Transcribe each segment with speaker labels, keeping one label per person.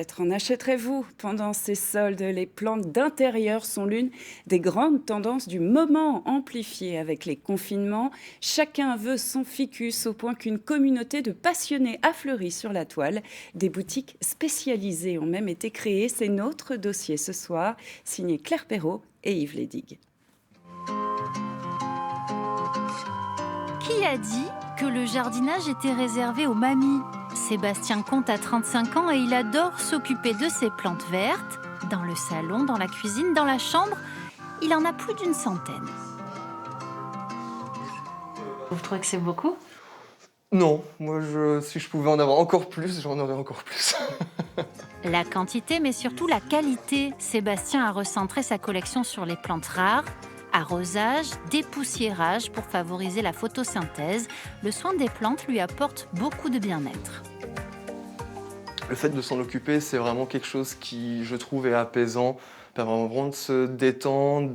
Speaker 1: Peut-être en achèterez-vous pendant ces soldes. Les plantes d'intérieur sont l'une des grandes tendances du moment, amplifiées avec les confinements. Chacun veut son ficus au point qu'une communauté de passionnés a fleuri sur la toile. Des boutiques spécialisées ont même été créées. C'est notre dossier ce soir, signé Claire Perrault et Yves Lédig.
Speaker 2: Qui a dit que le jardinage était réservé aux mamies? Sébastien Comte a 35 ans et il adore s'occuper de ses plantes vertes. Dans le salon, dans la cuisine, dans la chambre, il en a plus d'une centaine. Vous trouvez que c'est beaucoup?
Speaker 3: Non, moi si je pouvais en avoir encore plus, j'en aurais encore plus.
Speaker 2: La quantité, mais surtout la qualité. Sébastien a recentré sa collection sur les plantes rares. Arrosage, dépoussiérage pour favoriser la photosynthèse. Le soin des plantes lui apporte beaucoup de bien-être.
Speaker 3: Le fait de s'en occuper, c'est vraiment quelque chose qui, je trouve, est apaisant, permet vraiment de se détendre,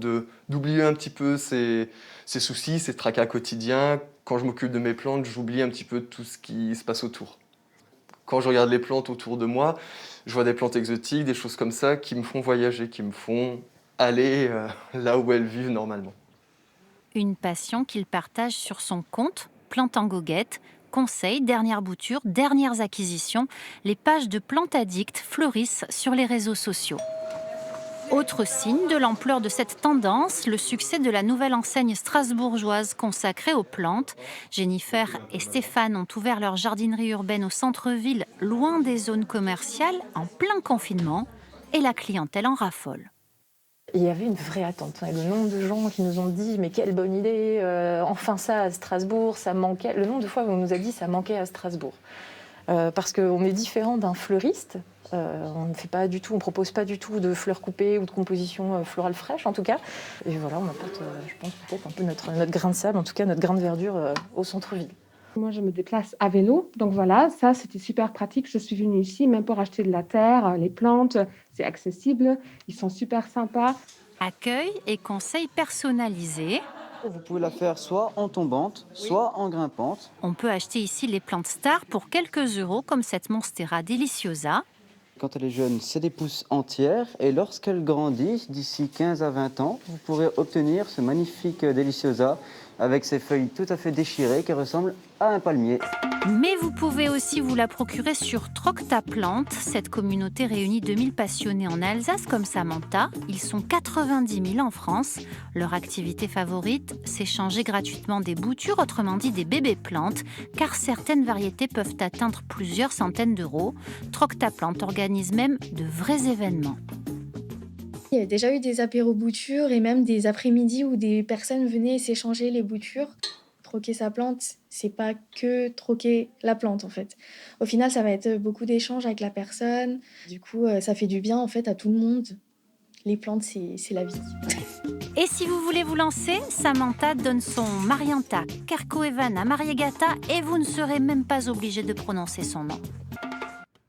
Speaker 3: d'oublier un petit peu ses soucis, ses tracas quotidiens. Quand je m'occupe de mes plantes, j'oublie un petit peu tout ce qui se passe autour. Quand je regarde les plantes autour de moi, je vois des plantes exotiques, des choses comme ça qui me font voyager, qui me font aller là où elles vivent normalement.
Speaker 2: Une passion qu'il partage sur son compte, Plantes en goguette. Conseils, dernières boutures, dernières acquisitions, les pages de Plantes Addicts fleurissent sur les réseaux sociaux. Autre signe de l'ampleur de cette tendance, le succès de la nouvelle enseigne strasbourgeoise consacrée aux plantes. Jennifer et Stéphane ont ouvert leur jardinerie urbaine au centre-ville, loin des zones commerciales, en plein confinement, et la clientèle en raffole.
Speaker 4: Il y avait une vraie attente. Le nombre de gens qui nous ont dit « mais quelle bonne idée, enfin ça à Strasbourg, ça manquait ». Le nombre de fois où on nous a dit « ça manquait à Strasbourg ». Parce qu'on est différent d'un fleuriste. On ne fait pas du tout, on propose pas du tout de fleurs coupées ou de composition florale fraîche en tout cas. Et voilà, on apporte, je pense, peut-être un peu notre grain de sable, en tout cas notre grain de verdure au centre-ville.
Speaker 5: Moi, je me déplace à vélo, donc voilà, ça c'était super pratique. Je suis venue ici même pour acheter de la terre, les plantes, c'est accessible, ils sont super sympas.
Speaker 2: Accueil et conseils personnalisés.
Speaker 6: Vous pouvez la faire soit en tombante, soit en grimpante.
Speaker 2: On peut acheter ici les plantes stars pour quelques euros, comme cette Monstera deliciosa.
Speaker 6: Quand elle est jeune, c'est des pousses entières. Et lorsqu'elle grandit, d'ici 15 à 20 ans, vous pourrez obtenir ce magnifique deliciosa avec ses feuilles tout à fait déchirées qui ressemblent à un palmier.
Speaker 2: Mais vous pouvez aussi vous la procurer sur Troc ta plante. Cette communauté réunit 2000 passionnés en Alsace comme Samantha. Ils sont 90 000 en France. Leur activité favorite, s'échanger gratuitement des boutures, autrement dit des bébés plantes, car certaines variétés peuvent atteindre plusieurs centaines d'euros. Troc ta plante organise même de vrais événements.
Speaker 7: Il y a déjà eu des apéros boutures et même des après-midi où des personnes venaient s'échanger les boutures. Troquer sa plante, c'est pas que troquer la plante en fait. Au final, ça va être beaucoup d'échanges avec la personne. Du coup, ça fait du bien en fait à tout le monde. Les plantes, c'est la vie.
Speaker 2: Et si vous voulez vous lancer, Samantha donne son Marianta Kerkoevan à Mariegata et vous ne serez même pas obligé de prononcer son nom.